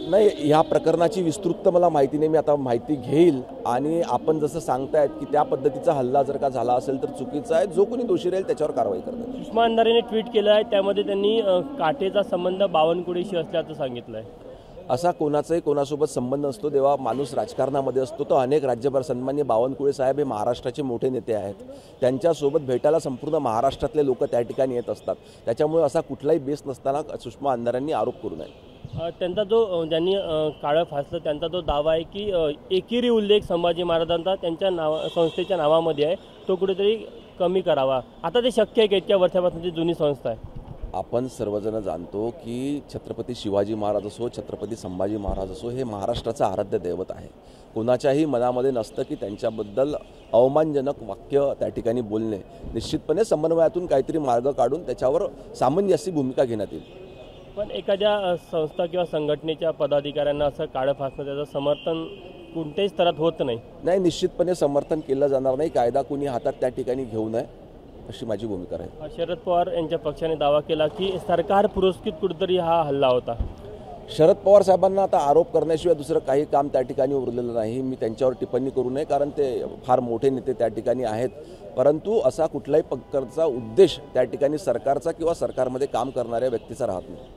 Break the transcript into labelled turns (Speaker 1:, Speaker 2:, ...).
Speaker 1: नाही, ह्या प्रकरणाची विस्तृत मला माहिती नाही. मी आता माहिती घेईल आणि आपण जसं सांगतायत की त्या पद्धतीचा हल्ला जर का झाला असेल तर चुकीचा आहे. जो कोणी दोषी राहील त्याच्यावर कारवाई करण्यात येईल.
Speaker 2: सुषमा अंधारेने ट्विट केलं आहे, त्यामध्ये त्यांनी काटेचा संबंध बावनकुळेशी असल्याचं सांगितलं आहे.
Speaker 1: असा कोणाचाही कोणासोबत संबंध नसतो. जेव्हा माणूस राजकारणामध्ये असतो तर अनेक राज्यभर सन्माननीय बावनकुळे साहेब हे महाराष्ट्राचे मोठे नेते आहेत. त्यांच्यासोबत भेटायला संपूर्ण महाराष्ट्रातले लोक त्या ठिकाणी येत असतात. त्याच्यामुळे असा कुठलाही बेस नसताना सुषमा अंधारेंनी आरोप करू नये.
Speaker 2: त्यांचा जो ज्यांनी काळं फासलं त्यांचा जो दावा आहे की एकेरी उल्लेख संभाजी महाराजांचा त्यांच्या संस्थेच्या नावामध्ये आहे, तो कुठेतरी कमी करावा. आता ते शक्य आहे की इतक्या वर्षापासूनची जुनी संस्था आहे.
Speaker 1: आपण सर्वजण जाणतो की छत्रपती शिवाजी महाराज असो, छत्रपती संभाजी महाराज असो, हे महाराष्ट्राचं आराध्य दैवत आहे. कोणाच्याही मनामध्ये नसतं की त्यांच्याबद्दल अवमानजनक वाक्य त्या ठिकाणी बोलणे. निश्चितपणे समन्वयातून काहीतरी मार्ग काढून त्याच्यावर सामंजस्य भूमिका घेण्यात येईल.
Speaker 2: पण एखाद्या संस्था किंवा संघटनेच्या पदाधिकाऱ्यांना असं काळं फासणं त्याचं समर्थन कोणत्याही स्तरात होत नाही.
Speaker 1: नाही, निश्चितपणे समर्थन केलं जाणार नाही. कायदा कुणी हातात त्या ठिकाणी घेऊ नये अशी माझी भूमिका आहे.
Speaker 2: शरद पवार यांच्या पक्षाने दावा केला की सरकार पुरस्कृत कुठेतरी हा हल्ला होता.
Speaker 1: शरद पवार साहेबांना आता आरोप करण्याशिवाय दुसरं काही काम त्या ठिकाणी उरलेलं नाही. मी त्यांच्यावर टिप्पणी करू नये, कारण ते फार मोठे नेते त्या ठिकाणी आहेत. परंतु असा कुठलाही प्रकारचा उद्देश त्या ठिकाणी सरकारचा किंवा सरकारमध्ये काम करणाऱ्या व्यक्तीचा राहत नाही.